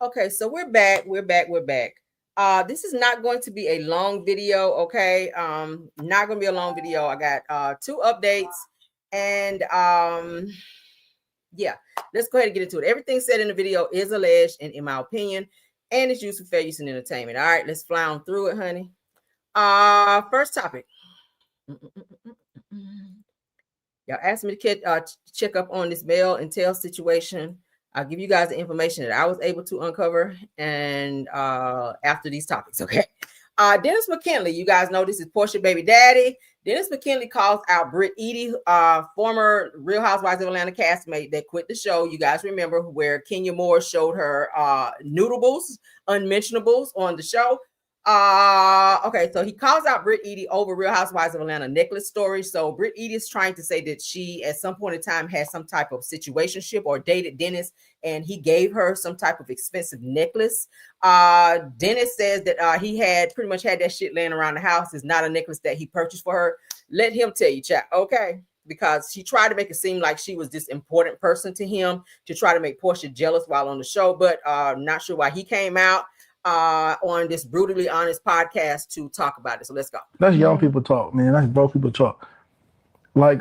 Okay, so we're back. This is not going to be a long video, okay? Not gonna be a long video. I got two updates and yeah, let's go ahead and get into it. Everything said in the video is alleged and in my opinion, and it's used for fair use and entertainment. All right, let's fly on through it, honey. First topic. Y'all asked me to check up on this Mel and Martell situation. I'll give you guys the information that I was able to uncover and after these topics, okay? Dennis McKinley, you guys know this is Portia baby daddy. Dennis McKinley calls out Britt, Eady, former Real Housewives of Atlanta castmate that quit the show. You guys remember where Kenya Moore showed her noodles, unmentionables on the show. Okay, so he calls out Britt Eady over Real Housewives of Atlanta necklace story. So Britt Eady is trying to say that she at some point in time had some type of situationship or dated Dennis, and he gave her some type of expensive necklace. Dennis says that he had pretty much had that shit laying around the house. It's not a necklace that he purchased for her. Let him tell you, chat, okay? Because he tried to make it seem like she was this important person to him to try to make Portia jealous while on the show, but not sure why he came out on this brutally honest podcast to talk about it. So let's go. That's young people talk, man. That's broke people talk. Like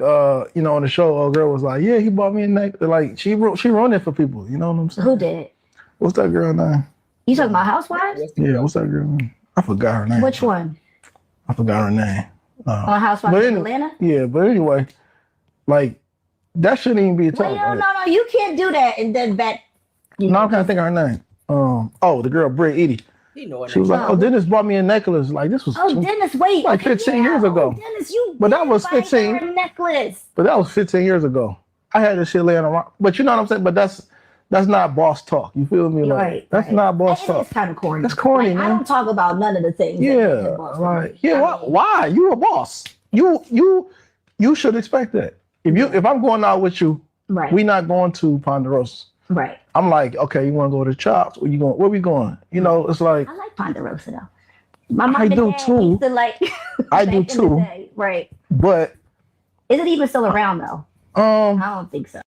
you know, on the show, a girl was like, "Yeah, he bought me a neck." Like she ruined it for people. You know what I'm saying? Who did? What's that girl name? You talking about Housewives? Yeah, what's that girl name? I forgot her name. Which one? I forgot her name. On Housewives of Atlanta? Yeah, but anyway, like that shouldn't even be a talk. Wait, no, you can't do that and then back. No, I'm trying to think of her name. The girl Britt Eady. She was like, "Oh, Dennis bought me a necklace." Like this was Dennis, wait, like 15 years ago. Dennis, you but that was 15 a necklace. But that was 15 years ago. I had this shit laying around. But you know what I'm saying? But that's not boss talk. You feel me? Like, that's not boss talk. It's kind of corny. That's corny, man. I don't talk about none of the things. Yeah, like why? You a boss. You should expect that. If I'm going out with you, right? We not going to Ponderosa. Right. I'm like, okay, you want to go to Chops? Where we going? You know, it's like I like Ponderosa though. My mom I do too. I do too. Right. But is it even still around though? I don't think so.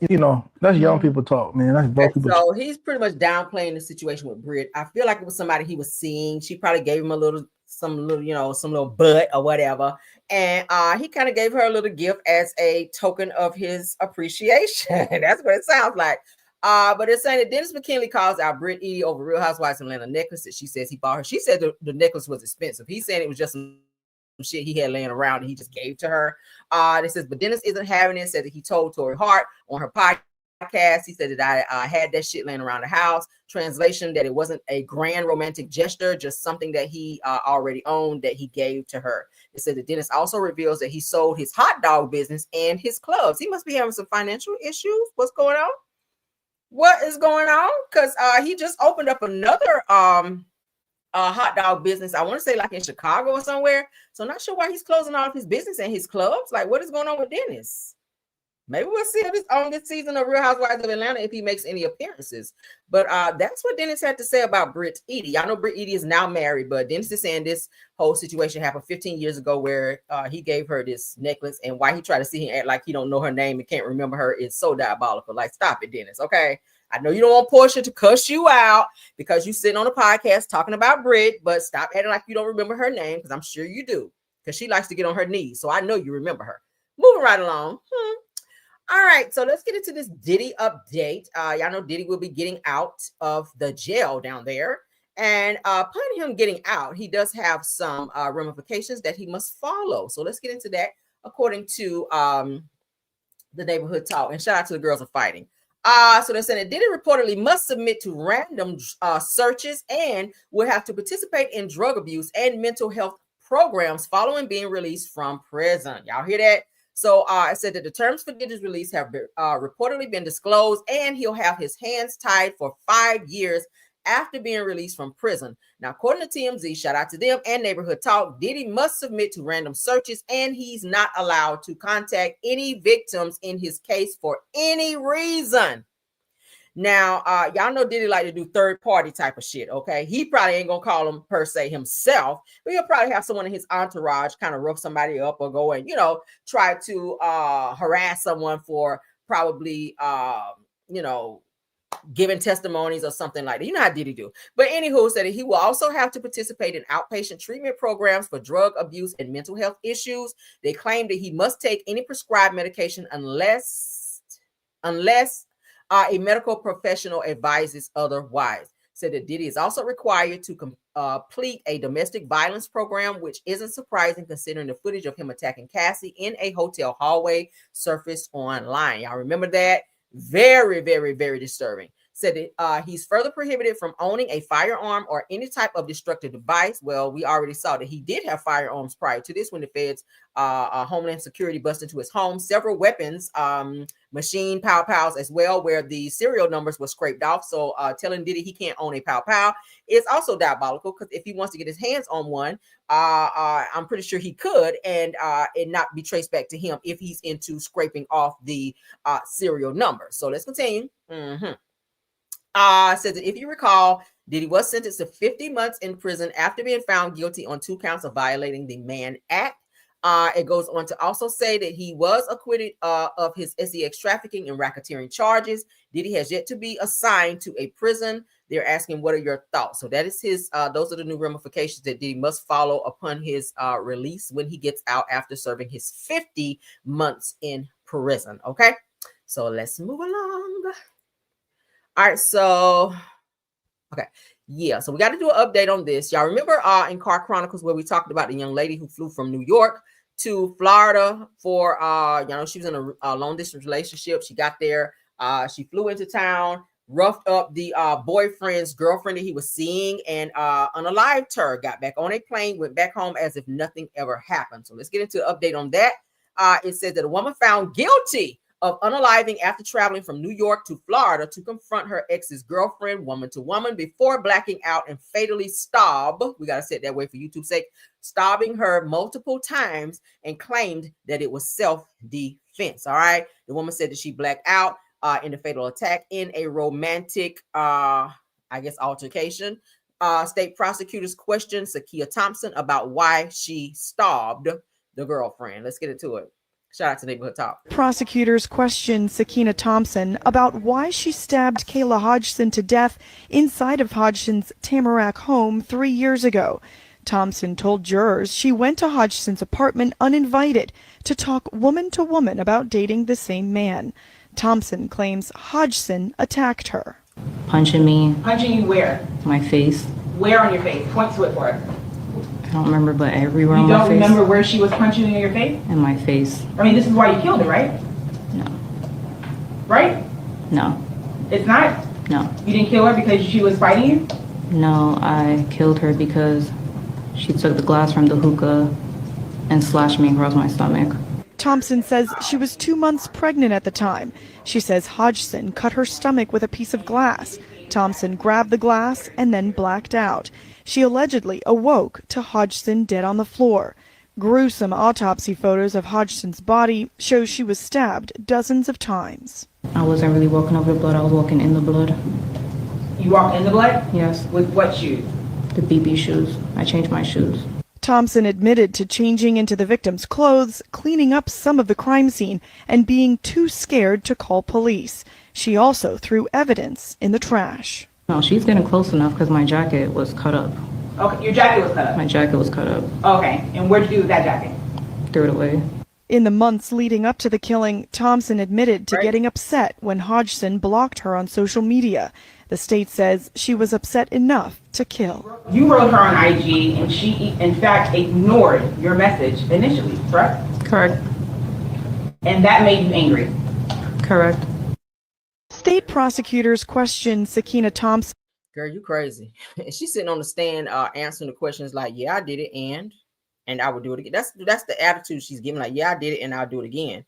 You know, that's young people talk, man. That's broke people. So he's pretty much downplaying the situation with Britt. I feel like it was somebody he was seeing. She probably gave him some little butt or whatever. And he kind of gave her a little gift as a token of his appreciation. That's what it sounds like. But it's saying that Dennis McKinley calls out Britt Eady over Real Housewives of Atlanta necklace that she says he bought her. She said the necklace was expensive. He's saying it was just some shit he had laying around and he just gave to her. It says, but Dennis isn't having it. Said that he told Tori Hart on her podcast. He said that I had that shit laying around the house. Translation, that it wasn't a grand romantic gesture, just something that he already owned that he gave to her. It said that Dennis also reveals that he sold his hot dog business and his clubs. He must be having some financial issues. What's going on? What is going on? Because he just opened up another hot dog business. I want to say like in Chicago or somewhere. So I'm not sure why he's closing all of his business and his clubs. Like, what is going on with Dennis? Maybe we'll see this on this season of Real Housewives of Atlanta if he makes any appearances. But that's what Dennis had to say about Britt Eady. I know Britt Eady is now married, but Dennis is saying this whole situation happened 15 years ago where he gave her this necklace, and why he tried to see him act like he don't know her name and can't remember her is so diabolical. Like, stop it, Dennis, okay? I know you don't want Portia to cuss you out because you sitting on a podcast talking about Britt, but stop acting like you don't remember her name, because I'm sure you do, because she likes to get on her knees. So I know you remember her. Moving right along. All right, so let's get into this Diddy update. Y'all know Diddy will be getting out of the jail down there. And upon him getting out, he does have some ramifications that he must follow. So let's get into that according to the neighborhood talk. And shout out to the girls of fighting. So they're saying that Diddy reportedly must submit to random searches and will have to participate in drug abuse and mental health programs following being released from prison. Y'all hear that? So I said that the terms for Diddy's release have reportedly been disclosed, and he'll have his hands tied for 5 years after being released from prison. Now, according to TMZ, shout out to them and Neighborhood Talk, Diddy must submit to random searches, and he's not allowed to contact any victims in his case for any reason. Now, y'all know Diddy like to do third-party type of shit, okay? He probably ain't gonna call him per se himself, but he'll probably have someone in his entourage kind of rough somebody up or go and, try to harass someone for probably, giving testimonies or something like that. You know how Diddy do. But anywho, said that he will also have to participate in outpatient treatment programs for drug abuse and mental health issues. They claim that he must take any prescribed medication unless a medical professional advises otherwise. Said that Diddy is also required to complete a domestic violence program, which isn't surprising considering the footage of him attacking Cassie in a hotel hallway surfaced online. Y'all remember that? Very, very, very disturbing. Said that he's further prohibited from owning a firearm or any type of destructive device. Well, we already saw that he did have firearms prior to this when the feds, Homeland Security, busted into his home. Several weapons, machine pow-pows as well, where the serial numbers were scraped off. So telling Diddy he can't own a pow-pow is also diabolical, because if he wants to get his hands on one, I'm pretty sure he could, and it not be traced back to him if he's into scraping off the serial number. So let's continue. Says that if you recall, Diddy was sentenced to 50 months in prison after being found guilty on 2 counts of violating the Mann Act. It goes on to also say that he was acquitted of his sex trafficking and racketeering charges. Diddy has yet to be assigned to a prison. They're asking, what are your thoughts? So that is his, those are the new ramifications that Diddy must follow upon his release when he gets out after serving his 50 months in prison. Okay, so let's move along. All right, so, okay. Yeah, so we got to do an update on this. Y'all remember in Car Chronicles where we talked about the young lady who flew from New York to Florida for, she was in a long distance relationship. She got there. She flew into town, roughed up the boyfriend's girlfriend that he was seeing, and unalived her, got back on a plane, went back home as if nothing ever happened. So let's get into an update on that. It says that a woman found guilty of unaliving after traveling from New York to Florida to confront her ex's girlfriend, woman to woman, before blacking out and fatally we got to say it that way for YouTube's sake, stabbing her multiple times, and claimed that it was self-defense. All right. The woman said that she blacked out in the fatal attack in a romantic, altercation. State prosecutors questioned Sakia Thompson about why she stabbed the girlfriend. Let's get into it. Shout out to Neighborhood Talk. Prosecutors questioned Sakina Thompson about why she stabbed Kayla Hodgson to death inside of Hodgson's Tamarack home 3 years ago. Thompson told jurors she went to Hodgson's apartment uninvited to talk woman to woman about dating the same man. Thompson claims Hodgson attacked her. Punching me. Punching you where? My face. Where on your face? Point to it for us. I don't remember, but everywhere on my face. You don't remember where she was punching you in your face? In my face. I mean, this is why you killed her, right? No. Right? No. It's not? No. You didn't kill her because she was fighting you? No, I killed her because she took the glass from the hookah and slashed me across my stomach. Thompson says she was 2 months pregnant at the time. She says Hodgson cut her stomach with a piece of glass. Thompson grabbed the glass and then blacked out. She allegedly awoke to Hodgson dead on the floor. Gruesome autopsy photos of Hodgson's body show she was stabbed dozens of times. I wasn't really walking over the blood, I was walking in the blood. You walked in the blood? Yes. With what shoes? The BB shoes. I changed my shoes. Thompson admitted to changing into the victim's clothes, cleaning up some of the crime scene, and being too scared to call police. She also threw evidence in the trash. No, she's getting close enough because my jacket was cut up. Okay, your jacket was cut up? My jacket was cut up. Okay, and what'd you do with that jacket? Threw it away. In the months leading up to the killing, Thompson admitted to getting upset when Hodgson blocked her on social media. The state says she was upset enough to kill. You wrote her on IG and she, in fact, ignored your message initially, correct? Correct. And that made you angry? Correct. State prosecutors questioned Sakina Thompson. Girl, you crazy. She's sitting on the stand answering the questions like, yeah, I did it and I would do it again. That's the attitude she's giving, like, yeah, I did it and I'll do it again.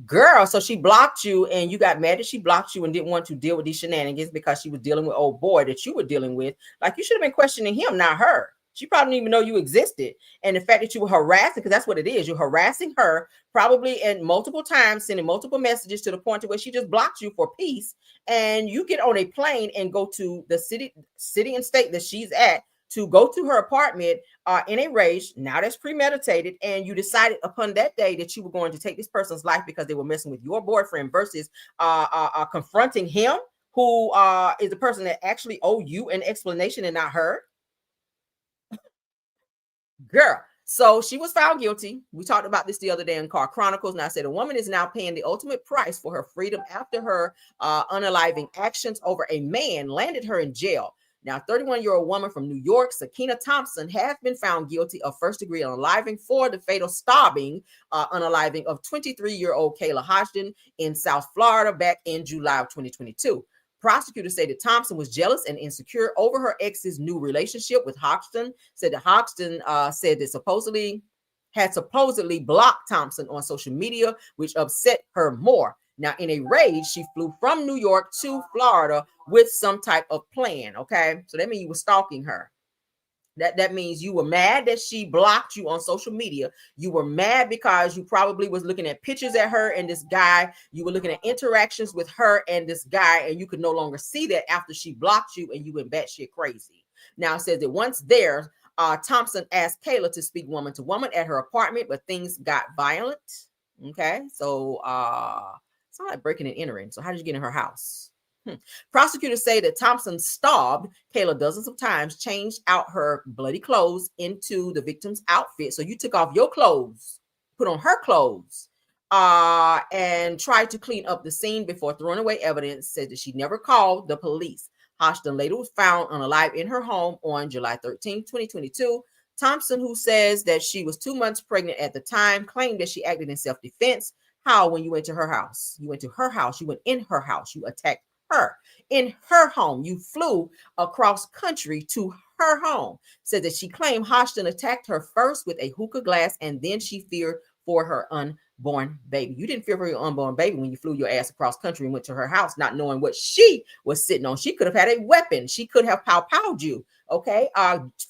Girl, so she blocked you and you got mad that she blocked you and didn't want to deal with these shenanigans because she was dealing with old boy that you were dealing with. Like, you should have been questioning him, not her. She probably didn't even know you existed. And the fact that you were harassing, because that's what it is, you're harassing her probably in multiple times, sending multiple messages to the point to where she just blocked you for peace. And you get on a plane and go to the city and state that she's at to go to her apartment in a rage. Now that's premeditated. And you decided upon that day that you were going to take this person's life because they were messing with your boyfriend versus confronting him, who is the person that actually owe you an explanation and not her? Girl. So she was found guilty. We talked about this the other day in Car Chronicles. And I said a woman is now paying the ultimate price for her freedom after her unaliving actions over a man landed her in jail. Now, 31-year-old woman from New York, Sakina Thompson, has been found guilty of first-degree unaliving for the fatal stabbing, unaliving of 23-year-old Kayla Hodgson in South Florida back in July of 2022. Prosecutors say that Thompson was jealous and insecure over her ex's new relationship with Hodgson. Said that Hodgson said that had supposedly blocked Thompson on social media, which upset her more. Now, in a rage, she flew from New York to Florida with some type of plan. Okay, so that means you were stalking her. That means you were mad that she blocked you on social media. You were mad because you probably was looking at pictures at her and this guy. You were looking at interactions with her and this guy, and you could no longer see that after she blocked you and you went batshit crazy. Now it says that once there, Thompson asked Kayla to speak woman to woman at her apartment, but things got violent. Okay, so it's not like breaking and entering. So how did you get in her house? Prosecutors say that Thompson stabbed Kayla dozens of times, changed out her bloody clothes into the victim's outfit. So you took off your clothes, put on her clothes, and tried to clean up the scene before throwing away evidence. Said that she never called the police. Hodgson later was found unalive in her home on July 13, 2022. Thompson, who says that she was 2 months pregnant at the time, claimed that she acted in self-defense. How? When you went to her house, you went to her house, you went in her house, you attacked her in her home. You flew across country to her home. Said that she claimed Hodgson attacked her first with a hookah glass, and then she feared for her unborn baby. You didn't fear for your unborn baby when you flew your ass across country and went to her house, not knowing what she was sitting on. She could have had a weapon. She could have pow-powed you. Okay,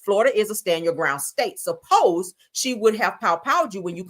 Florida is a stand your ground state. Suppose she would have pow-powed you when you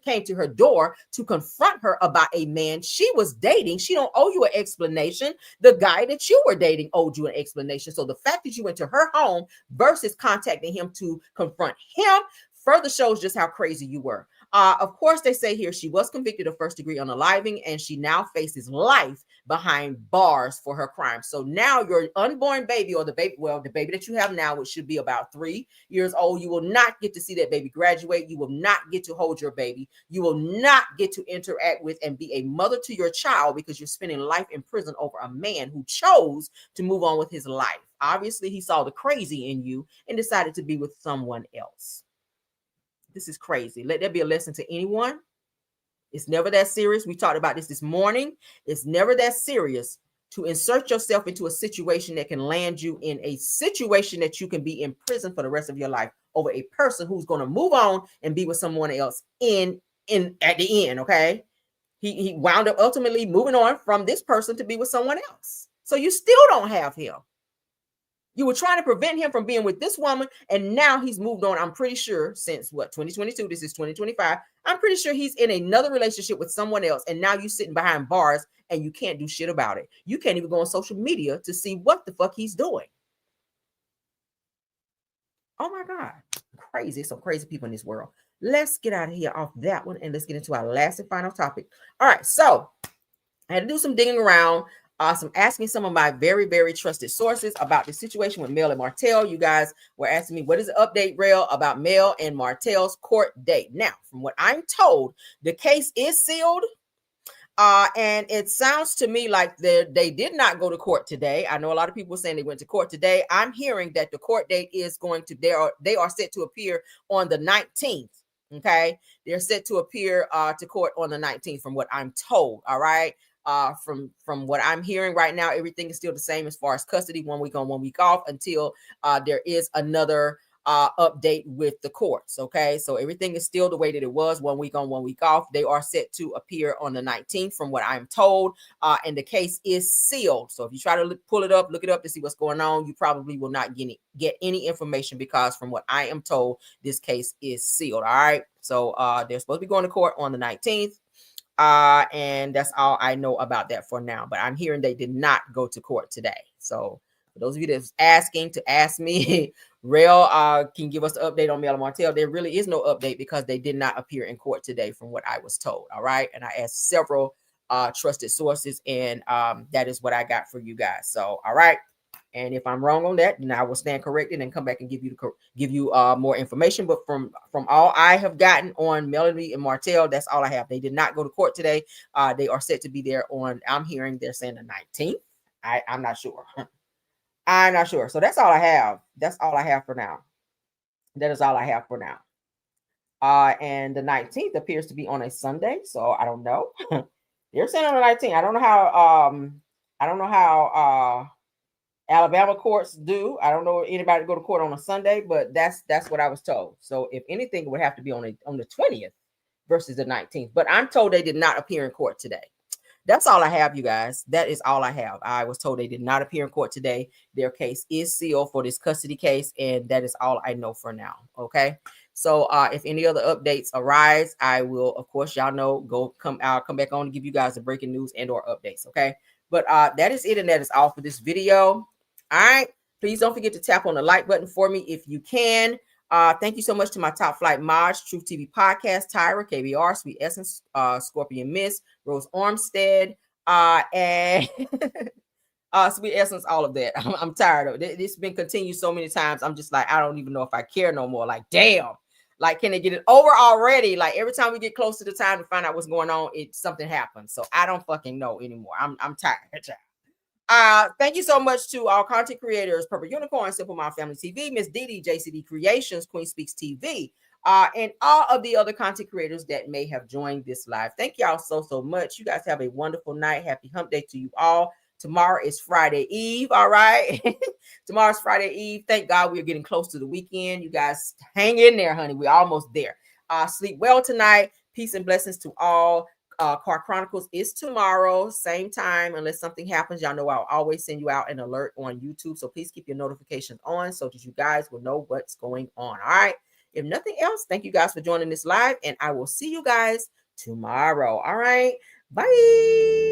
came to her door to confront her about a man she was dating. She don't owe you an explanation. The guy that you were dating owed you an explanation. So the fact that you went to her home versus contacting him to confront him further shows just how crazy you were. Of course, they say here she was convicted of first-degree unaliving, and she now faces life behind bars for her crime. So now your unborn baby, or the baby that you have now, which should be about 3 years old, you will not get to see that baby graduate. You will not get to hold your baby. You will not get to interact with and be a mother to your child because you're spending life in prison over a man who chose to move on with his life. Obviously, he saw the crazy in you and decided to be with someone else. This is crazy. Let that be a lesson to anyone. It's never that serious. We talked about this morning. It's never that serious to insert yourself into a situation that can land you in a situation that you can be in prison for the rest of your life over a person who's going to move on and be with someone else at the end. Okay. He wound up ultimately moving on from this person to be with someone else. So you still don't have him. You were trying to prevent him from being with this woman, and now he's moved on. I'm pretty sure since 2022, this is 2025. I'm pretty sure he's in another relationship with someone else, and now you're sitting behind bars and you can't do shit about it. You can't even go on social media to see what the fuck he's doing. Oh my God, crazy. Some crazy people in this world. Let's get out of here off that one, and let's get into our last and final topic. All right, so I had to do some digging around. Asking some of my very, very trusted sources about the situation with Mel and Martell. You guys were asking me, what is the update, Rail, about Mel and Martell's court date? Now, from what I'm told, the case is sealed. And it sounds to me like they did not go to court today. I know a lot of people saying they went to court today. I'm hearing that the court date is going to, they are set to appear on the 19th. Okay. They're set to appear to court on the 19th from what I'm told. All right. From what I'm hearing right now, everything is still the same as far as custody, 1 week on, 1 week off, until there is another update with the courts. Okay, so everything is still the way that it was, 1 week on, 1 week off. They are set to appear on the 19th from what I'm told, and the case is sealed. So if you try to look it up to see what's going on, you probably will not get any information, because from what I am told, this case is sealed. All right, so they're supposed to be going to court on the 19th. And that's all I know about that for now. But I'm hearing they did not go to court today. So for those of you that's asking to ask me, Rail can give us an update on Mel and Martell. There really is no update because they did not appear in court today from what I was told. All right. And I asked several trusted sources, and that is what I got for you guys. So, all right. And if I'm wrong on that, then I will stand corrected and come back and give you more information. But from all I have gotten on Melody and Martell, that's all I have. They did not go to court today. They are set to be there on, I'm hearing they're saying the 19th. I'm not sure. I'm not sure. So that's all I have. That's all I have for now. That is all I have for now. And the 19th appears to be on a Sunday, so I don't know. They're saying on the 19th. I don't know how Alabama courts do. I don't know anybody go to court on a Sunday, but that's what I was told. So if anything, it would have to be on the 20th versus the 19th. But I'm told they did not appear in court today. That's all I have, you guys. That is all I have. I was told they did not appear in court today. Their case is sealed for this custody case, and that is all I know for now. Okay. So if any other updates arise, I will, of course, y'all know, I'll come back on to give you guys the breaking news and or updates. Okay. But that is it, and that is all for this video. All right. Please don't forget to tap on the like button for me if you can. Thank you so much to my top flight mods, Truth TV Podcast, Tyra, KBR, Sweet Essence, Scorpion Miss, Rose Armstead, and Sweet Essence, all of that. I'm tired of it. This has been continued so many times. I'm just like, I don't even know if I care no more. Like, damn. Like, can they get it over already? Like, every time we get close to the time to find out what's going on, something happens. So I don't fucking know anymore. I'm tired. Thank you so much to our content creators, Purple Unicorn, Simple Mom Family TV, Miss Diddy, JCD Creations, Queen Speaks TV, and all of the other content creators that may have joined this live. Thank y'all so much. You guys have a wonderful night. Happy hump day to you all. Tomorrow is Friday Eve. All right. Tomorrow's Friday Eve. Thank God we're getting close to the weekend. You guys hang in there, honey. We're almost there. Sleep well tonight. Peace and blessings to all. Car Chronicles is tomorrow, same time, unless something happens. Y'all know I'll always send you out an alert on YouTube. So please keep your notifications on so that you guys will know what's going on. All right. If nothing else, thank you guys for joining this live, and I will see you guys tomorrow. All right. Bye.